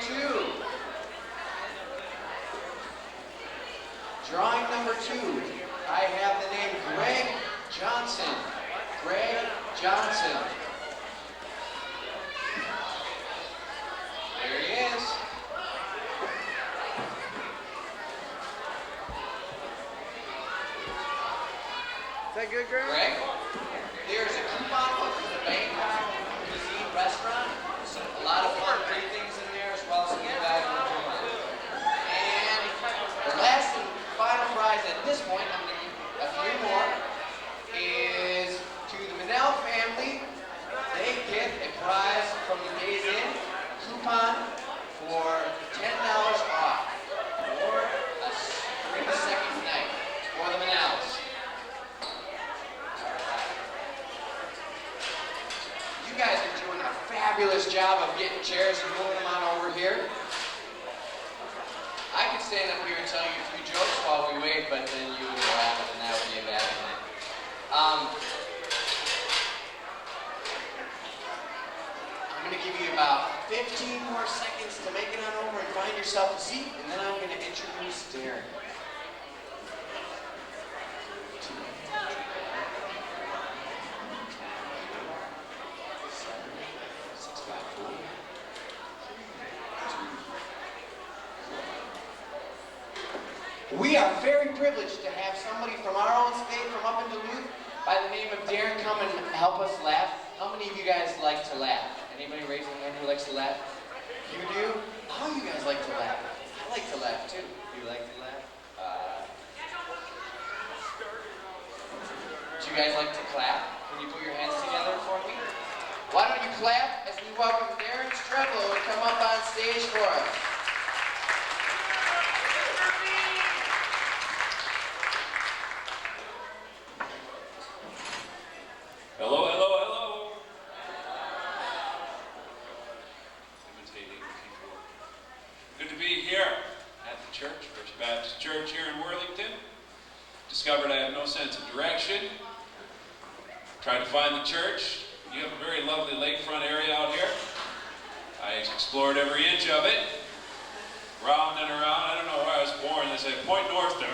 2. Drawing number 2. I have the name Greg Johnson. Greg Johnson. There he is. Is that good, Greg? Greg, there's a coupon book for the Bangkok Cuisine restaurant. A lot of fun, great things in there, as well as some valuable coupon. And the last and final prize at this point, I'm going to give a few more, is to the Manel family. They get a prize from the Days Inn, a coupon for $10 off for a 3-second night for the Manels. You guys are doing a fabulous job of getting chairs and moving them on over here. I could stand up here and tell you a few jokes while we wait, but then you would laugh and that would be a bad thing. I'm going to give you about 15 more seconds to make it on over and find yourself a seat, and then I'm going to introduce Derek. We are very privileged to have somebody from our own state, from up in Duluth, by the name of Derek, come and help us laugh. How many of you guys like to laugh? Anybody raise their hand who likes to laugh? You do? How do you guys like to laugh? I like to laugh too. You like to laugh? Do you guys like to clap? Can you put your hands together for me? Why don't you clap as we welcome Derek Streval to come up on stage for us. Hello, hello, hello. Imitating people. Good to be here at the church, First Baptist Church here in Worthington. Discovered I have no sense of direction. Tried to find the church. You have a very lovely lakefront area out here. I explored every inch of it. Round and around. I don't know where I was born. They say, point north there.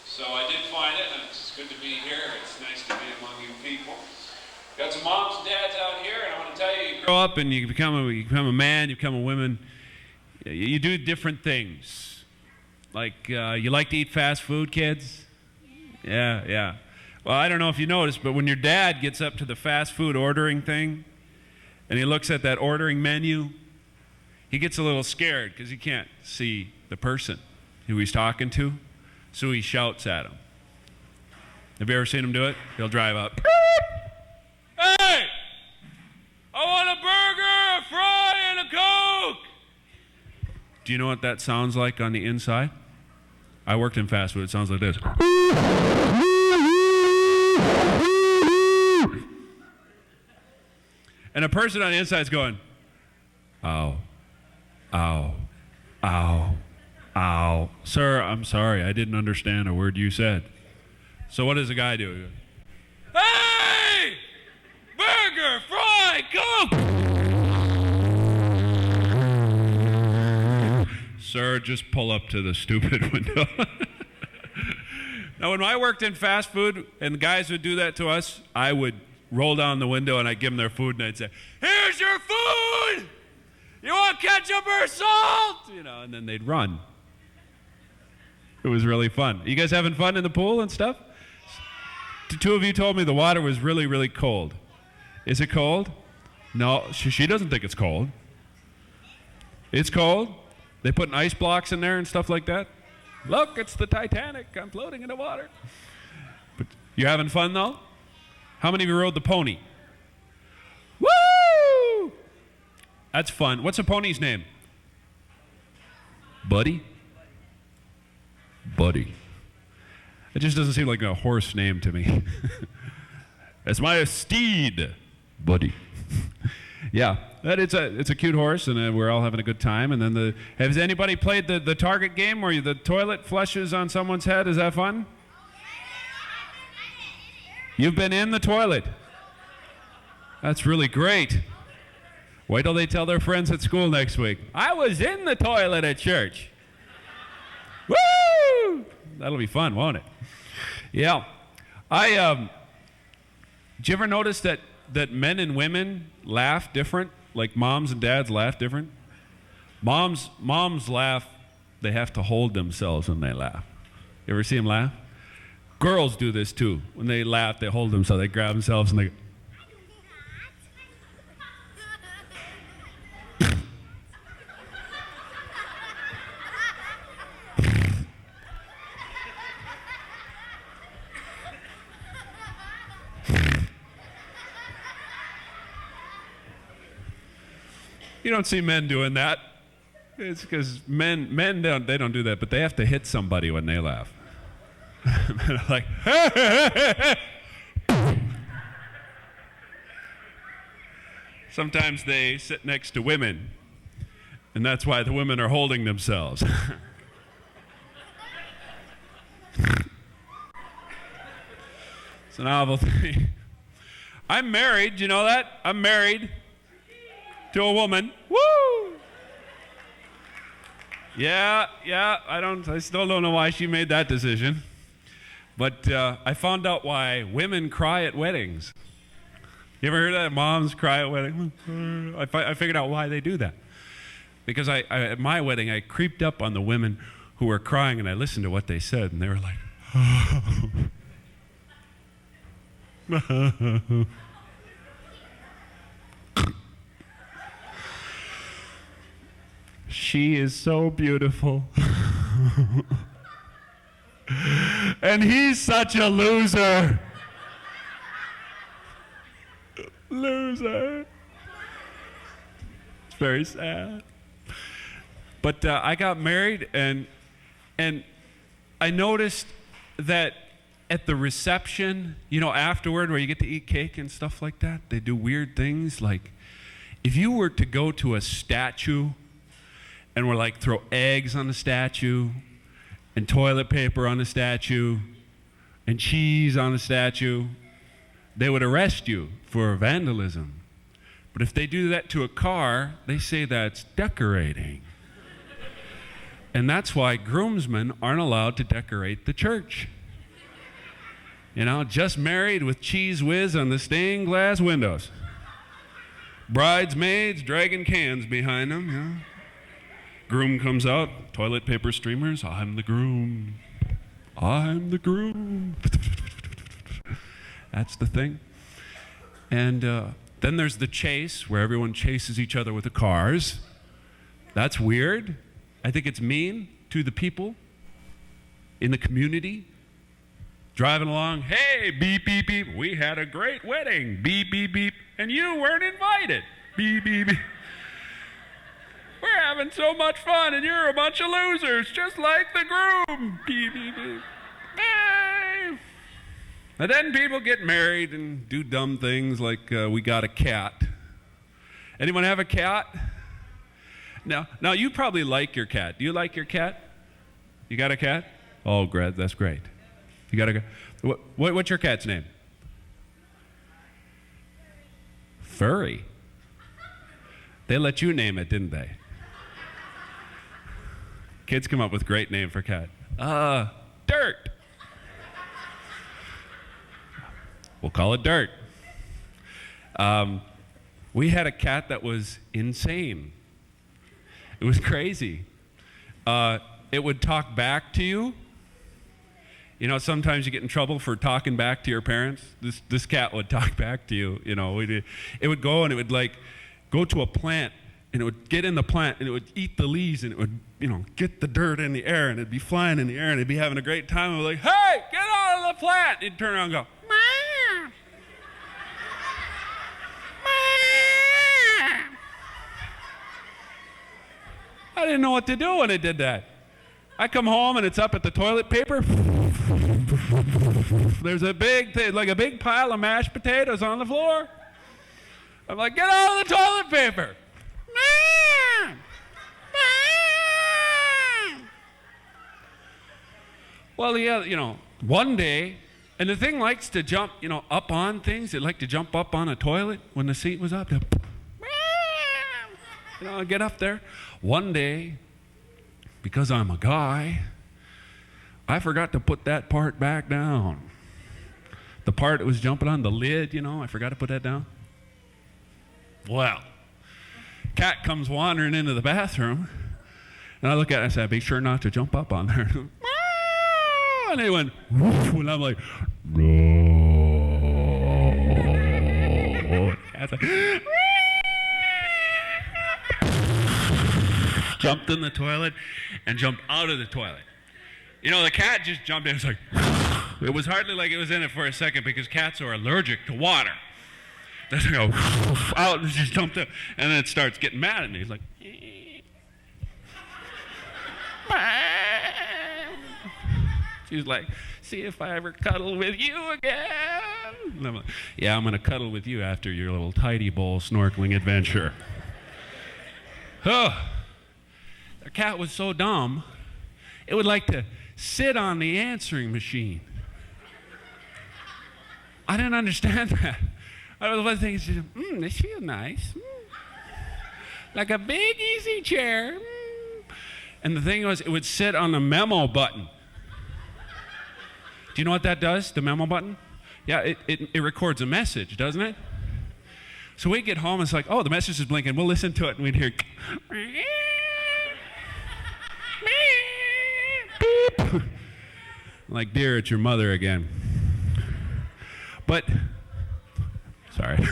So I did find it, and it's good to be here. It's nice to be among you people. Got some moms and dads out here, and I want to tell you, you grow up and you become a man, you become a woman. You do different things. Like, you like to eat fast food, kids? Yeah. Well, I don't know if you noticed, but when your dad gets up to the fast food ordering thing, and he looks at that ordering menu, he gets a little scared because he can't see the person who he's talking to. So he shouts at him. Have you ever seen him do it? He'll drive up. Hey! I want a burger, a fry, and a Coke! Do you know what that sounds like on the inside? I worked in fast food. It sounds like this. And a person on the inside is going, ow, ow, ow. Ow. Sir, I'm sorry. I didn't understand a word you said. So what does the guy do? He goes, hey! Burger, fry, Coke! Sir, just pull up to the stupid window. Now, when I worked in fast food and the guys would do that to us, I would roll down the window and I'd give them their food and I'd say, here's your food! You want ketchup or salt? And then they'd run. It was really fun. You guys having fun in the pool and stuff? Two of you told me the water was really, really cold. Is it cold? No, she doesn't think it's cold. It's cold. They put ice blocks in there and stuff like that. Look, it's the Titanic. I'm floating in the water. But you having fun though? How many of you rode the pony? Woo! That's fun. What's a pony's name? Buddy? Buddy. It just doesn't seem like a horse name to me. It's my steed, Buddy. Yeah, it's a cute horse, and we're all having a good time. And then has anybody played the target game where the toilet flushes on someone's head? Is that fun? You've been in the toilet. That's really great. Wait till they tell their friends at school next week. I was in the toilet at church. Woo! That'll be fun, won't it? Yeah. Did you ever notice that men and women laugh different? Like moms and dads laugh different? Moms laugh, they have to hold themselves when they laugh. You ever see them laugh? Girls do this too. When they laugh, they hold themselves, they grab themselves and they go. You don't see men doing that. It's because men don't do that, but they have to hit somebody when they laugh. Like, sometimes they sit next to women, and that's why the women are holding themselves. It's a novel thing. I'm married, you know that? I'm married to a woman. Woo! Yeah, I still don't know why she made that decision. But I found out why women cry at weddings. You ever heard that? Moms cry at weddings? I figured out why they do that. Because at my wedding, I creeped up on the women who were crying, and I listened to what they said, and they were like, she is so beautiful. And he's such a loser. Loser. It's very sad. But I got married, and I noticed that at the reception, afterward, where you get to eat cake and stuff like that, they do weird things. Like, if you were to go to a statue and were like throw eggs on the statue and toilet paper on the statue and cheese on the statue, they would arrest you for vandalism. But if they do that to a car, they say that's decorating. And that's why groomsmen aren't allowed to decorate the church. Just married with cheese whiz on the stained glass windows. Bridesmaids dragging cans behind them, Groom comes out, toilet paper streamers, I'm the groom. I'm the groom. That's the thing. And then there's the chase, where everyone chases each other with the cars. That's weird. I think it's mean to the people in the community. Driving along, hey, beep, beep, beep, we had a great wedding, beep, beep, beep, and you weren't invited, beep, beep, beep. We're having so much fun, and you're a bunch of losers, just like the groom. Beep, beep, beep. Hey. And then people get married and do dumb things like we got a cat. Anyone have a cat? Now you probably like your cat. Do you like your cat? You got a cat? Oh, great, that's great. You got a what's your cat's name? Furry. They let you name it, didn't they? Kids come up with great name for cat. Dirt. We'll call it Dirt. We had a cat that was insane. It was crazy. It would talk back to you. Sometimes you get in trouble for talking back to your parents. This cat would talk back to you. It would go and it would go to a plant, and it would get in the plant, and it would eat the leaves, and it would get the dirt in the air, and it'd be flying in the air, and it'd be having a great time. And we'd be like, hey, get out of the plant! And it'd turn around and go, meow. Meow. I didn't know what to do when it did that. I come home and it's up at the toilet paper. There's a big thing, like a big pile of mashed potatoes on the floor. I'm like, get out of the toilet paper. Well, yeah, one day, and the thing likes to jump, up on things. It liked to jump up on a toilet when the seat was up. I get up there. One day, because I'm a guy, I forgot to put that part back down. The part that was jumping on the lid, I forgot to put that down. Well, cat comes wandering into the bathroom, and I look at it and I said, be sure not to jump up on there. And it went, woof, and I'm like, no. Cat's like, jumped in the toilet and jumped out of the toilet. The cat just jumped in. It's like, it was hardly like it was in it for a second because cats are allergic to water. They go out and just jumped in, and then it starts getting mad at me. He's like, she's like, see if I ever cuddle with you again. And I'm like, yeah, I'm going to cuddle with you after your little tidy bowl snorkeling adventure. Oh, the cat was so dumb, it would like to sit on the answering machine. I didn't understand that. I was thinking, this feels nice. Like a big easy chair. And the thing was, it would sit on the memo button. Do you know what that does, the memo button? Yeah, it records a message, doesn't it? So we get home, it's like, oh, the message is blinking. We'll listen to it, and we'd hear, beep. Like, dear, it's your mother again. But, sorry.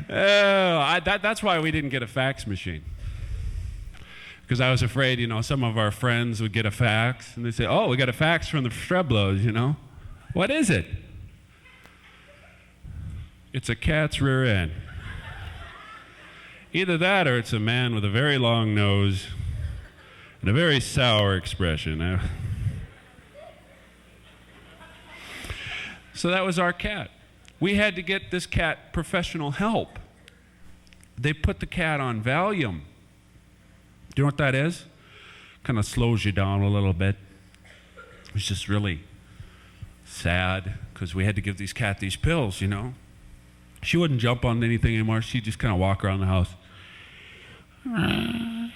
That's why we didn't get a fax machine. Because I was afraid, some of our friends would get a fax, and they'd say, oh, we got a fax from the Streblos, What is it? It's a cat's rear end. Either that or it's a man with a very long nose and a very sour expression. So that was our cat. We had to get this cat professional help. They put the cat on Valium. Do you know what that is? Kind of slows you down a little bit. It was just really sad because we had to give these cat these pills, She wouldn't jump on anything anymore. She'd just kind of walk around the house. And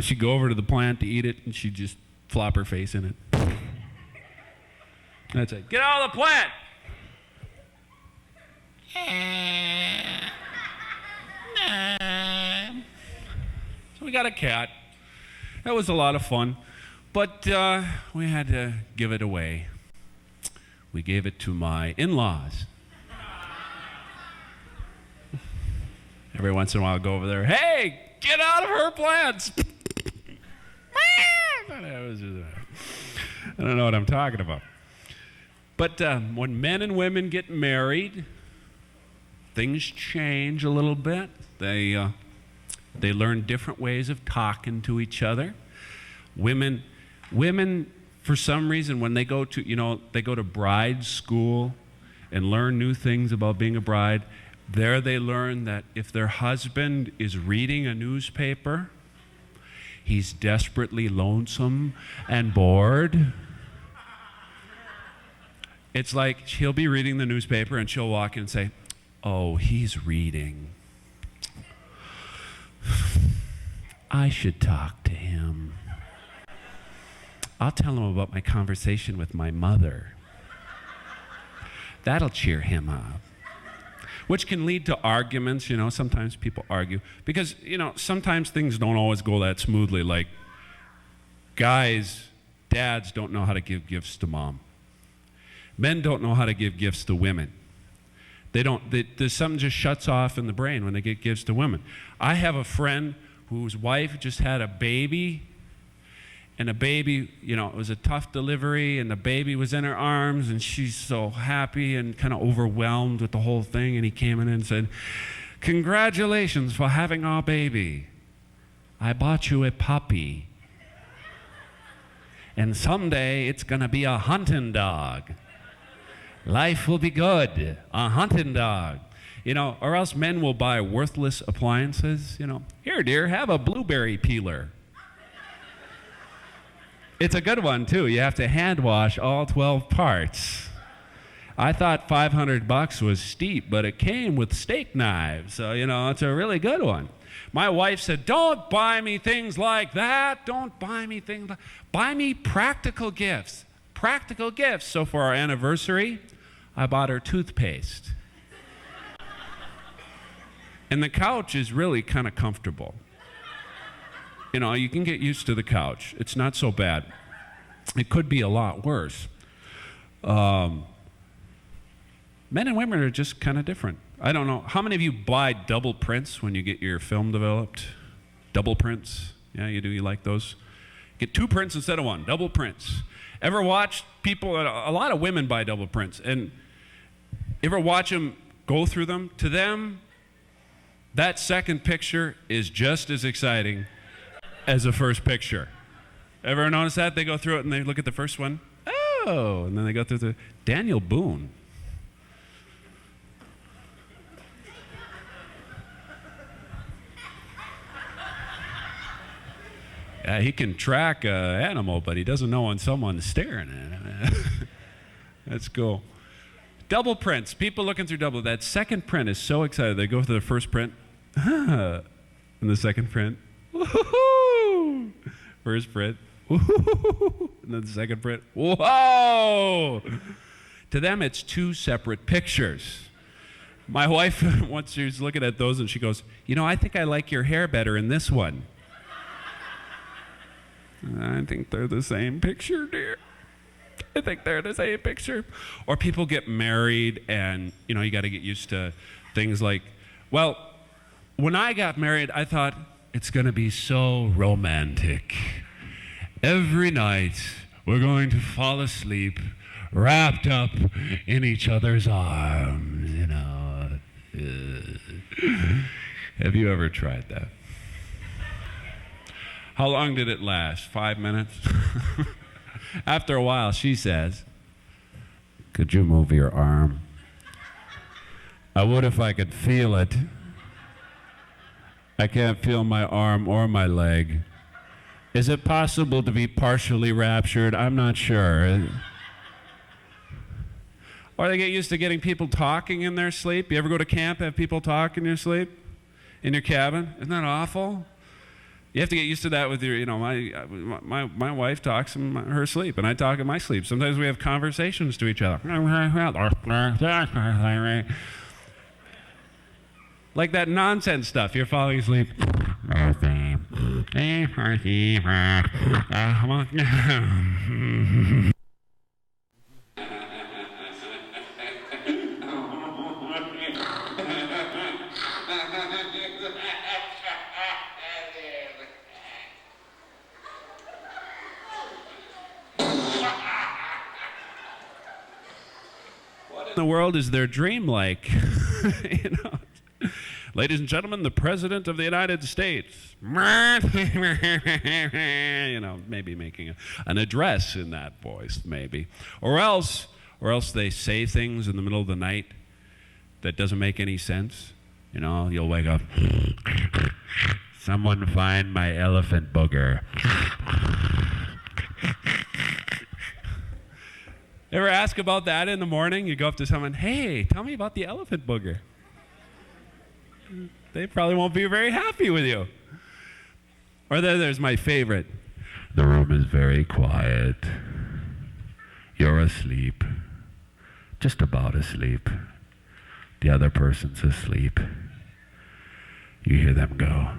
she'd go over to the plant to eat it, and she'd just flop her face in it. That's it. Get out of the plant! So we got a cat. That was a lot of fun. But we had to give it away. We gave it to my in-laws. Every once in a while, I'll go over there. Hey, get out of her plants! I don't know what I'm talking about. But when men and women get married, things change a little bit. They learn different ways of talking to each other. Women, for some reason, when they go to bride school and learn new things about being a bride, there they learn that if their husband is reading a newspaper, he's desperately lonesome and bored. It's like he'll be reading the newspaper and she'll walk in and say, oh, he's reading. I should talk to him. I'll tell him about my conversation with my mother. That'll cheer him up. Which can lead to arguments, sometimes people argue. Because, sometimes things don't always go that smoothly. Like, dads don't know how to give gifts to mom. Men don't know how to give gifts to women. There's something just shuts off in the brain when they get gifts to women. I have a friend whose wife just had a baby, and the baby, it was a tough delivery, and the baby was in her arms, and she's so happy and kind of overwhelmed with the whole thing, and he came in and said, congratulations for having our baby. I bought you a puppy, and someday it's going to be a hunting dog. Life will be good, a hunting dog. Or else men will buy worthless appliances. Here, dear, have a blueberry peeler. It's a good one, too. You have to hand wash all 12 parts. I thought $500 was steep, but it came with steak knives. So, it's a really good one. My wife said, don't buy me things like that. Don't buy me things buy me practical gifts. Practical gifts. So for our anniversary, I bought her toothpaste. And the couch is really kind of comfortable. You can get used to the couch. It's not so bad. It could be a lot worse. Men and women are just kind of different. I don't know. How many of you buy double prints when you get your film developed? Double prints? Yeah, you do? You like those? Get 2 prints instead of 1. Double prints. Ever watch people, a lot of women buy double prints, and ever watch them go through them? To them, that second picture is just as exciting as the first picture. Ever notice that? They go through it and they look at the first one. Oh, and then they go through the Daniel Boone. Yeah, he can track an animal, but he doesn't know when someone's staring at him. That's cool. Double prints. People looking through double. That second print is so excited. They go through the first print. And the second print. Woo-hoo! First print. Woo-hoo! And then the second print. Whoa! To them, it's 2 separate pictures. My wife, once she was looking at those, and she goes, I think I like your hair better in this one. I think they're the same picture, dear. I think they're the same picture. Or people get married, and, you got to get used to things like, well, when I got married, I thought, it's going to be so romantic. Every night, we're going to fall asleep wrapped up in each other's arms, Have you ever tried that? How long did it last? 5 minutes? After a while, she says, could you move your arm? I would if I could feel it. I can't feel my arm or my leg. Is it possible to be partially raptured? I'm not sure. Or they get used to getting people talking in their sleep. You ever go to camp, have people talk in your sleep? In your cabin? Isn't that awful? You have to get used to that with your, my wife talks in her sleep, and I talk in my sleep. Sometimes we have conversations to each other. Like that nonsense stuff. You're falling asleep. In the world is their dream like? Ladies and gentlemen, the President of the United States. Maybe making an address in that voice, maybe. Or else they say things in the middle of the night that doesn't make any sense. You'll wake up. Someone find my elephant booger. Ever ask about that in the morning? You go up to someone, hey, tell me about the elephant booger. They probably won't be very happy with you. Or there's my favorite. The room is very quiet. You're asleep. Just about asleep. The other person's asleep. You hear them go.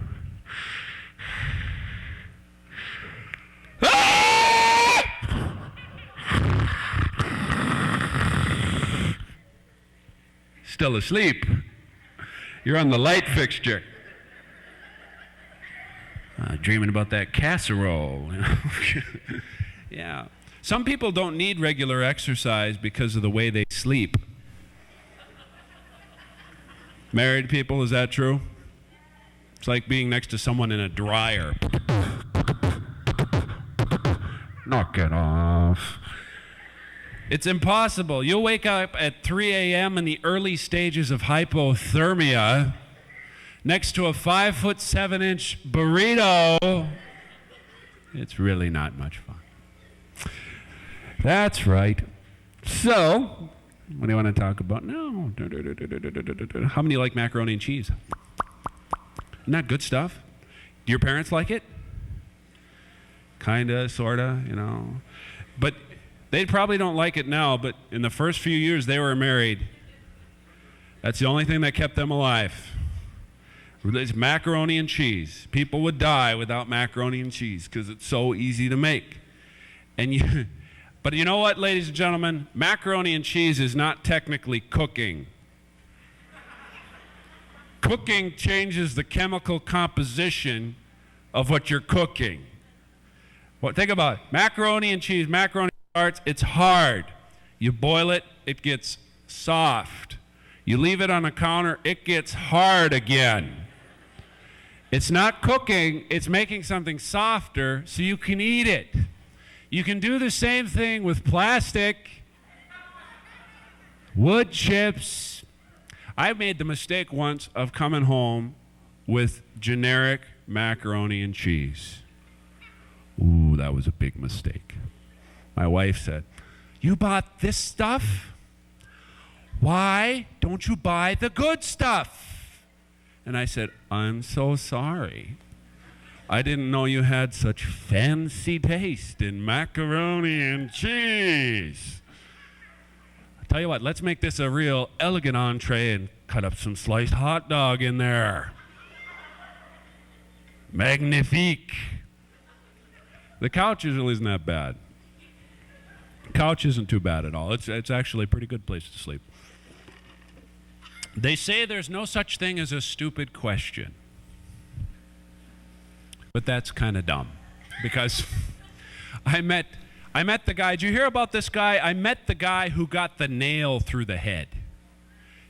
Still asleep. You're on the light fixture. Dreaming about that casserole. Yeah. Some people don't need regular exercise because of the way they sleep. Married people, is that true? It's like being next to someone in a dryer. Knock it off. It's impossible. You'll wake up at 3 a.m. in the early stages of hypothermia next to a 5'7" burrito. It's really not much fun. That's right. So, What do you want to talk about? No. How many like macaroni and cheese? Isn't that good stuff? Do your parents like it? Kinda, sorta, you know. But they probably don't like it now, but in the first few years they were married, that's the only thing that kept them alive. It's macaroni and cheese. People would die without macaroni and cheese because it's so easy to make. But you know what, ladies and gentlemen? Macaroni and cheese is not technically cooking. Cooking changes the chemical composition of what you're cooking. Well, think about it. Macaroni and cheese, macaroni starts, it's hard. You boil it, it gets soft. You leave it on the counter, it gets hard again. It's not cooking, it's making something softer so you can eat it. You can do the same thing with plastic, wood chips. I made the mistake once of coming home with generic macaroni and cheese. Ooh, that was a big mistake. My wife said, "You bought this stuff? Why don't you buy the good stuff?" And I said, "I'm so sorry. I didn't know you had such fancy taste in macaroni and cheese." I tell you what, let's make this a real elegant entree and cut up some sliced hot dog in there. Magnifique. The couch usually isn't that bad. The couch isn't too bad at all. It's actually a pretty good place to sleep. They say there's no such thing as a stupid question. But that's kind of dumb, because I met the guy. Did you hear about this guy? I met the guy who got the nail through the head.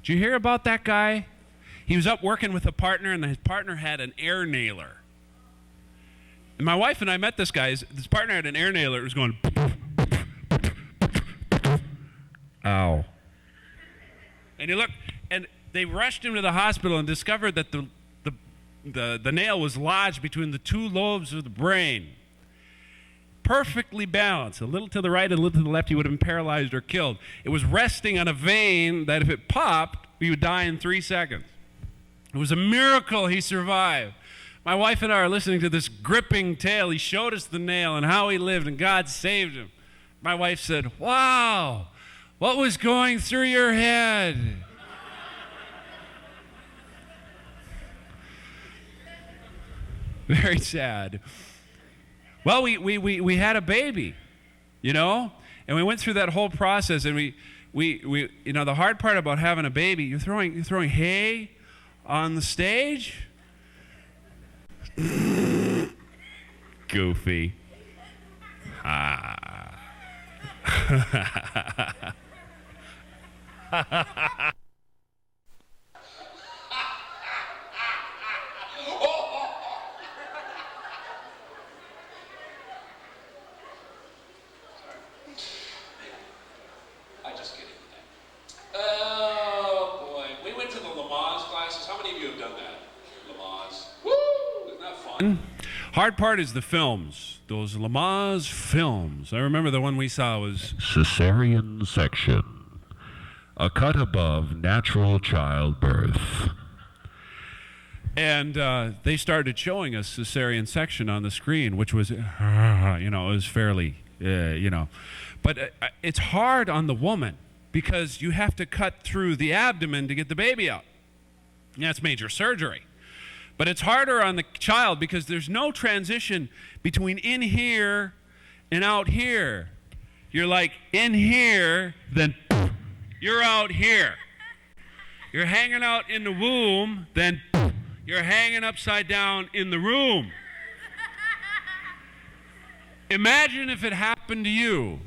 Did you hear about that guy? He was up working with a partner, and his partner had an air nailer. And my wife and I met this guy. His partner had an air nailer. It was going, ow. And he looked, and they rushed him to the hospital and discovered that the nail was lodged between the two lobes of the brain. Perfectly balanced. A little to the right, a little to the left, he would have been paralyzed or killed. It was resting on a vein that if it popped, he would die in 3 seconds. It was a miracle he survived. My wife and I are listening to this gripping tale. He showed us the nail and how he lived, and God saved him. My wife said, "Wow, what was going through your head?" Very sad. Well, we had a baby, you know, and we went through that whole process, and we you know, the hard part about having a baby, you're throwing hay on the stage. Goofy. Ah. Hard part is the films, those Lamaze films. I remember the one we saw was Cesarean Section, a cut above natural childbirth. And they started showing us cesarean section on the screen, which was, you know, it was fairly, you know. But it's hard on the woman because you have to cut through the abdomen to get the baby out. Yeah, it's major surgery. But it's harder on the child because there's no transition between in here and out here. You're like in here, then you're out here. You're hanging out in the womb, then you're hanging upside down in the room. Imagine if it happened to you.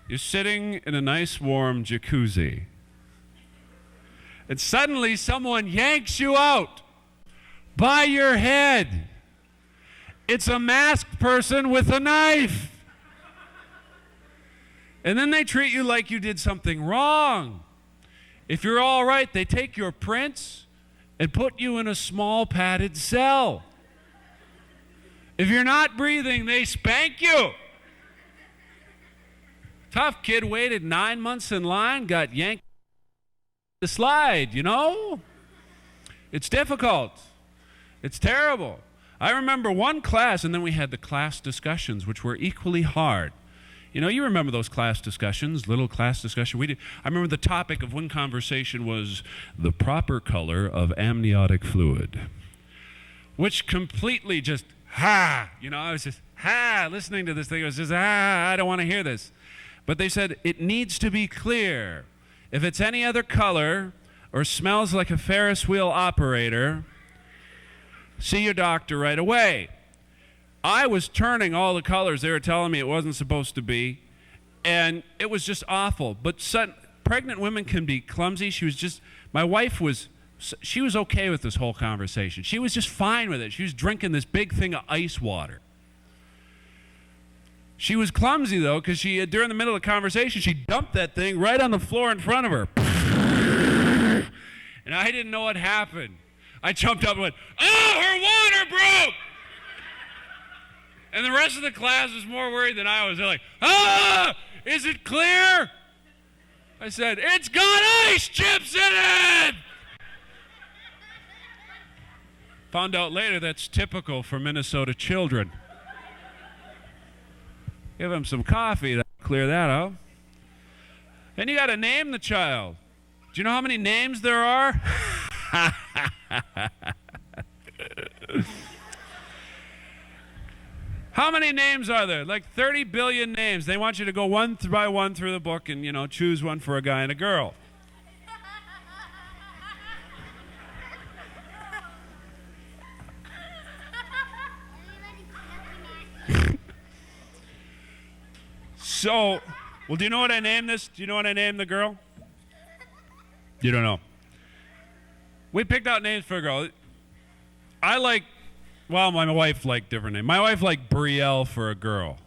You're sitting in a nice warm jacuzzi, and suddenly someone yanks you out by your head. It's a masked person with a knife. And then they treat you like you did something wrong. If you're all right, they take your prints and put you in a small padded cell. If you're not breathing, they spank you. Tough kid waited 9 months in line, got yanked the slide, you know? It's difficult. It's terrible. I remember one class, and then we had the class discussions, which were equally hard. You know, you remember those class discussions, little class discussion. I remember the topic of one conversation was the proper color of amniotic fluid, which completely just, you know, I was just, listening to this thing. It was just, I don't want to hear this. But they said, it needs to be clear. If it's any other color or smells like a Ferris wheel operator, see your doctor right away. I was turning all the colors they were telling me it wasn't supposed to be, and it was just awful. But pregnant women can be clumsy. My wife was okay with this whole conversation. She was just fine with it. She was drinking this big thing of ice water. She was clumsy, though, because during the middle of the conversation, she dumped that thing right on the floor in front of her. And I didn't know what happened. I jumped up and went, "Oh, her water broke!" And the rest of the class was more worried than I was. They're like, is it clear? I said, it's got ice chips in it! Found out later that's typical for Minnesota children. Give them some coffee to clear that up. And you got to name the child. Do you know how many names there are? How many names are there? Like 30 billion names. They want you to go one by one through the book and, choose one for a guy and a girl. So, do you know what I named this? Do you know what I named the girl? You don't know. We picked out names for a girl. My wife liked different names. My wife liked Brielle for a girl.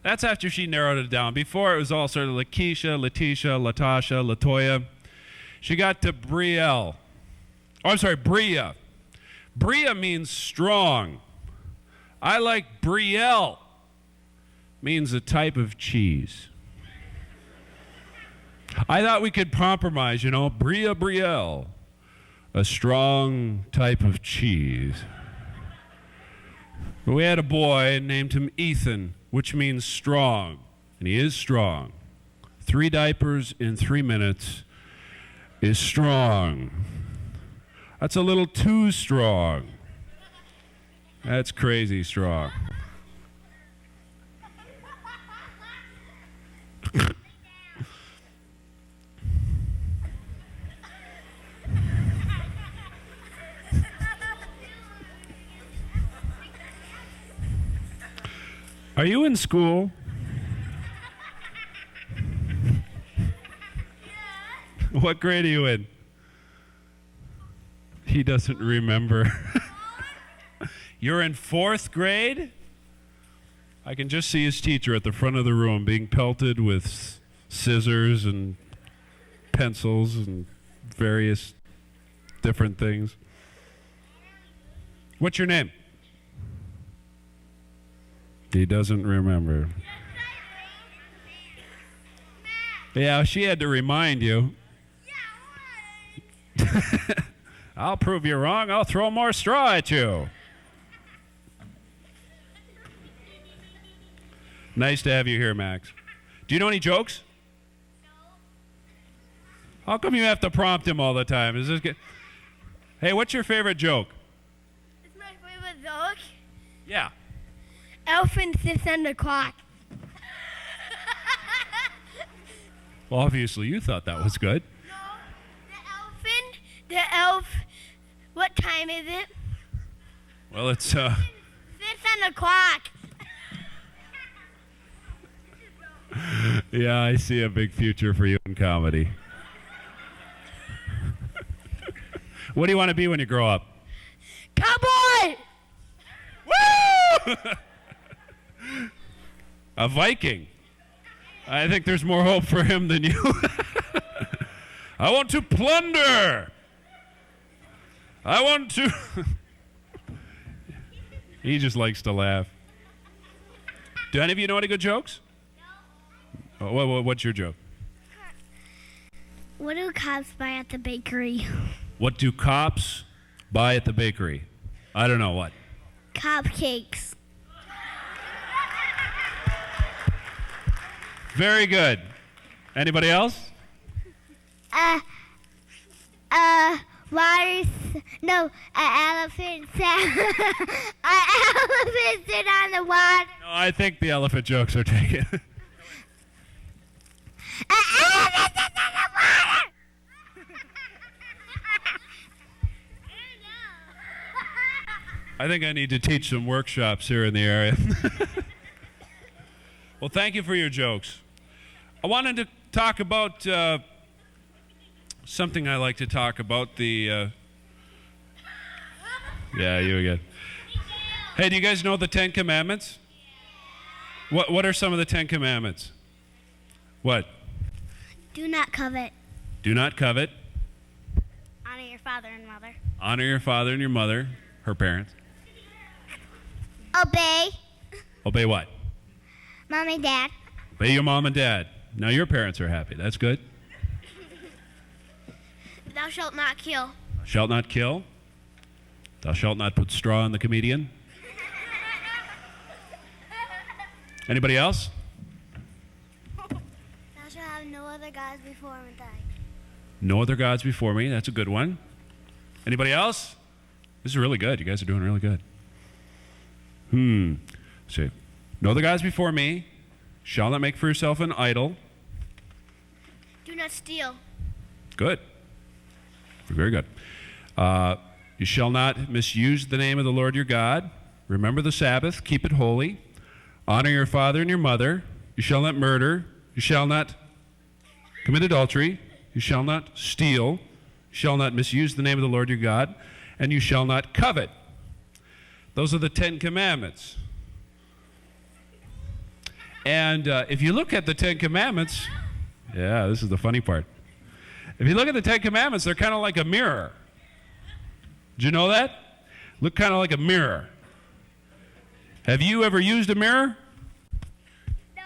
That's after she narrowed it down. Before, it was all sort of Lakeisha, Letitia, Latasha, Latoya. She got to Brielle. Oh, I'm sorry, Bria. Bria means strong. I like Brielle. Means a type of cheese. I thought we could compromise, Bria Brielle. A strong type of cheese. We had a boy and named him Ethan, which means strong. And he is strong. 3 diapers in 3 minutes is strong. That's a little too strong. That's crazy strong. Are you in school? What grade are you in? He doesn't remember. You're in 4th grade? I can just see his teacher at the front of the room being pelted with scissors and pencils and various different things. What's your name? He doesn't remember. Yeah, she had to remind you. I'll prove you wrong. I'll throw more straw at you. Nice to have you here, Max. Do you know any jokes? How come you have to prompt him all the time? Is this good? Hey, what's your favorite joke? It's my favorite joke. Yeah. Elephant sits on the clock. Well, obviously you thought that was good. No, the elf, what time is it? Well, it's, Sits on the clock. Yeah, I see a big future for you in comedy. What do you want to be when you grow up? Cowboy! Woo! A Viking. I think there's more hope for him than you. I want to plunder. I want to... He just likes to laugh. Do any of you know any good jokes? No. What's your joke? What do cops buy at the bakery? What do cops buy at the bakery? I don't know what. Cupcakes. Very good. Anybody else? An elephant sit on the water. No, I think the elephant jokes are taken. An elephant sits on the water. I think I need to teach some workshops here in the area. Well, thank you for your jokes. I wanted to talk about something I like to talk about. Yeah, you again. Hey, do you guys know the 10 Commandments? What are some of the 10 Commandments? What? Do not covet. Do not covet. Honor your father and mother. Honor your father and your mother, her parents. Obey Obey what? mom and dad. Obey your mom and dad. Now your parents are happy. That's good. Thou shalt not kill. Thou shalt not kill. Thou shalt not put straw in the comedian. Anybody else? Thou shalt have no other gods before me. No other gods before me. That's a good one. Anybody else? This is really good. You guys are doing really good. See. No other gods before me. Shall not make for yourself an idol. Do not steal. Good. Very good. You shall not misuse the name of the Lord your God. Remember the Sabbath. Keep it holy. Honor your father and your mother. You shall not murder. You shall not commit adultery. You shall not steal. You shall not misuse the name of the Lord your God. And you shall not covet. Those are the 10 Commandments. And if you look at the 10 Commandments, yeah, this is the funny part. If you look at the 10 Commandments, they're kind of like a mirror. Did you know that? Look kind of like a mirror. Have you ever used a mirror? No.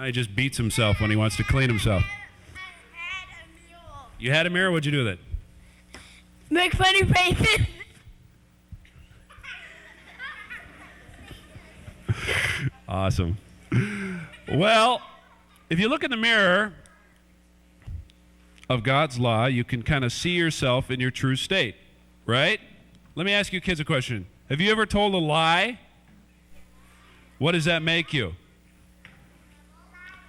He just beats himself when he wants to clean himself. I had a mule. You had a mirror? What'd you do with it? Make funny faces. Awesome. Well, if you look in the mirror of God's law, you can kind of see yourself in your true state, right? Let me ask you kids a question. Have you ever told a lie? What does that make you?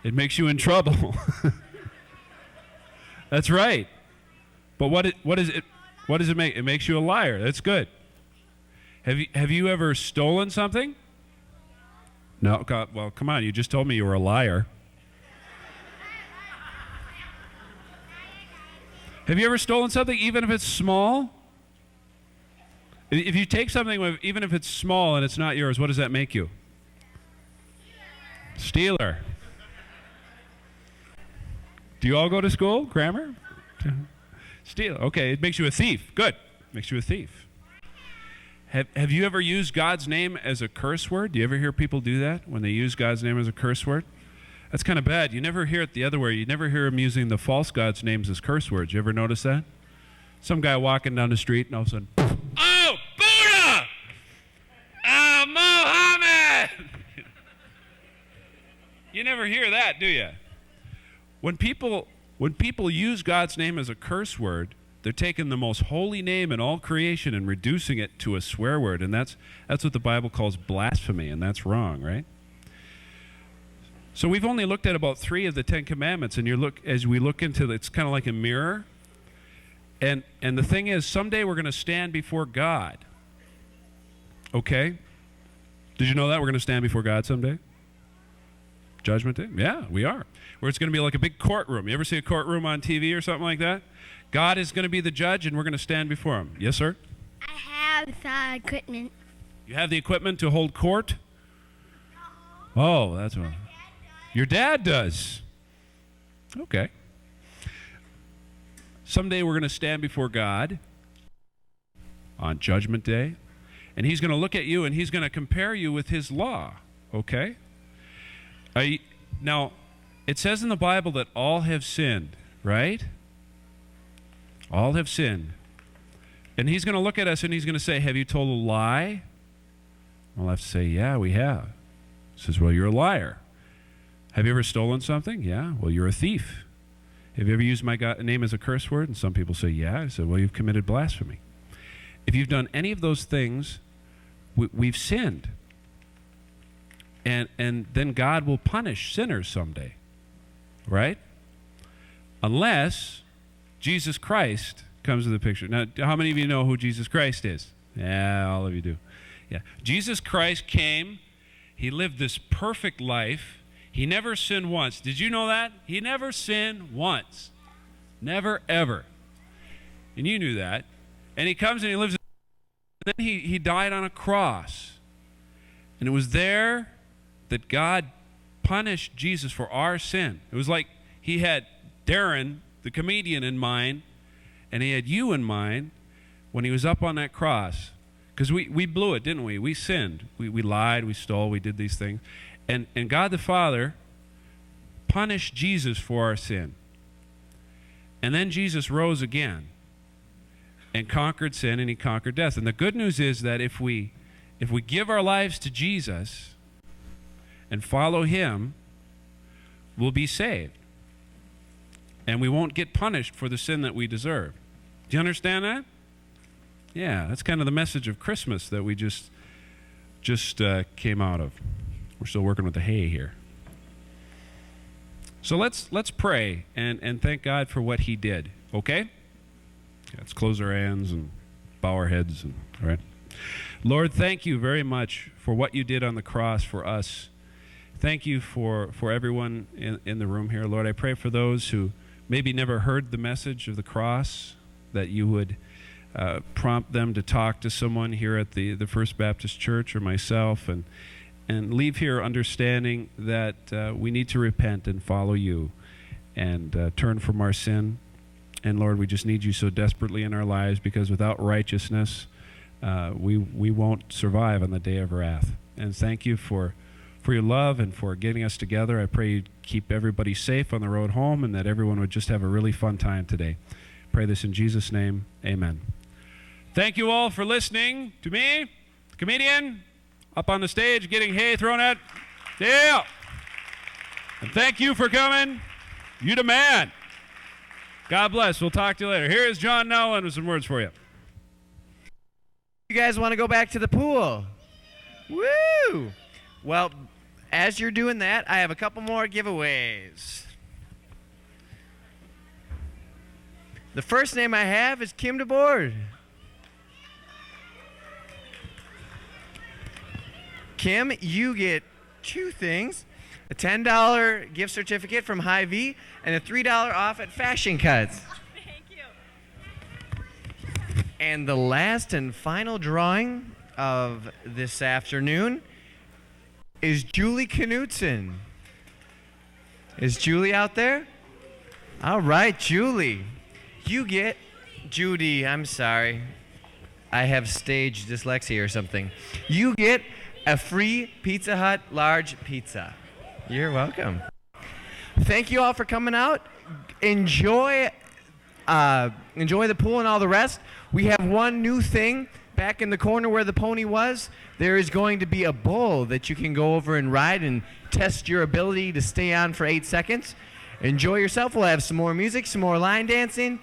It makes you in trouble. That's right. But what does it make? It makes you a liar. That's good. Have you ever stolen something? No, well, come on, you just told me you were a liar. Have you ever stolen something, even if it's small? If you take something, even if it's small and it's not yours, what does that make you? Stealer. Do you all go to school, grammar? Steal. Okay, it makes you a thief. Good. Makes you a thief. Have you ever used God's name as a curse word? Do you ever hear people do that when they use God's name as a curse word? That's kind of bad. You never hear it the other way. You never hear them using the false God's names as curse words. You ever notice that? Some guy walking down the street and all of a sudden, oh, Buddha! Oh, Mohammed! You never hear that, do you? When people use God's name as a curse word, they're taking the most holy name in all creation and reducing it to a swear word, and that's what the Bible calls blasphemy, and that's wrong, right? So we've only looked at about 3 of the 10 Commandments, and as we look into it, it's kind of like a mirror. And the thing is, someday we're going to stand before God. Okay? Did you know that we're going to stand before God someday? Judgment Day? Yeah, we are. Where it's going to be like a big courtroom. You ever see a courtroom on TV or something like that? God is going to be the judge, and we're going to stand before him. Yes, sir? I have the equipment. You have the equipment to hold court? Oh, that's what. Your dad does. Okay. Someday we're going to stand before God on Judgment Day, and he's going to look at you, and he's going to compare you with his law. Okay? Now, it says in the Bible that all have sinned, right? All have sinned. And he's going to look at us and he's going to say, have you told a lie? We'll have to say, yeah, we have. He says, well, you're a liar. Have you ever stolen something? Yeah. Well, you're a thief. Have you ever used my name as a curse word? And some people say, yeah. I said, well, you've committed blasphemy. If you've done any of those things, we've sinned. And then God will punish sinners someday. Right? Unless Jesus Christ comes to the picture. Now, how many of you know who Jesus Christ is? Yeah, all of you do. Yeah. Jesus Christ came. He lived this perfect life. He never sinned once. Did you know that? He never sinned once. Never, ever. And you knew that. And he comes and he lives. Then he died on a cross. And it was there that God punished Jesus for our sin. It was like he had Darren, the comedian, in mind, and he had you in mind when he was up on that cross. Because we blew it, didn't we? We sinned. We lied, we stole, we did these things. And God the Father punished Jesus for our sin. And then Jesus rose again and conquered sin, and he conquered death. And the good news is that if we give our lives to Jesus and follow him, we'll be saved. And we won't get punished for the sin that we deserve. Do you understand that? Yeah, that's kind of the message of Christmas that we just came out of. We're still working with the hay here. So let's pray and thank God for what he did, okay? Let's close our hands and bow our heads. All right. Lord, thank you very much for what you did on the cross for us. Thank you for everyone in the room here. Lord, I pray for those who maybe never heard the message of the cross, that you would prompt them to talk to someone here at the First Baptist Church or myself and leave here understanding that we need to repent and follow you and turn from our sin. And Lord, we just need you so desperately in our lives, because without righteousness, we won't survive on the day of wrath. And thank you for your love and for getting us together. I pray you'd keep everybody safe on the road home and that everyone would just have a really fun time today. Pray this in Jesus' name. Amen. Thank you all for listening to me, the comedian, up on the stage getting hay thrown at. Yeah. And thank you for coming. You the man. God bless. We'll talk to you later. Here is John Nolan with some words for you. You guys want to go back to the pool? Woo! Well, as you're doing that, I have a couple more giveaways. The first name I have is Kim DeBoard. Kim, you get two things: a $10 gift certificate from Hy-Vee and a $3 off at Fashion Cuts. Thank you. And the last and final drawing of this afternoon is Julie Knutson. Is Julie out there? All right, Julie. You get, Judy, I'm sorry. I have stage dyslexia or something. You get a free Pizza Hut large pizza. You're welcome. Thank you all for coming out. Enjoy the pool and all the rest. We have one new thing. Back in the corner where the pony was, there is going to be a bull that you can go over and ride and test your ability to stay on for 8 seconds. Enjoy yourself. We'll have some more music, some more line dancing,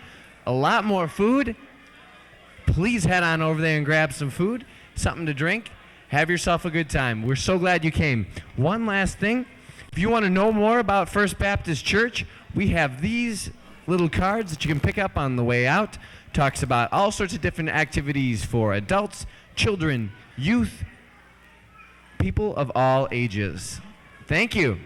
a lot more food. Please head on over there and grab some food, something to drink. Have yourself a good time. We're so glad you came. One last thing. If you want to know more about First Baptist Church, we have these little cards that you can pick up on the way out. Talks about all sorts of different activities for adults, children, youth, people of all ages. Thank you.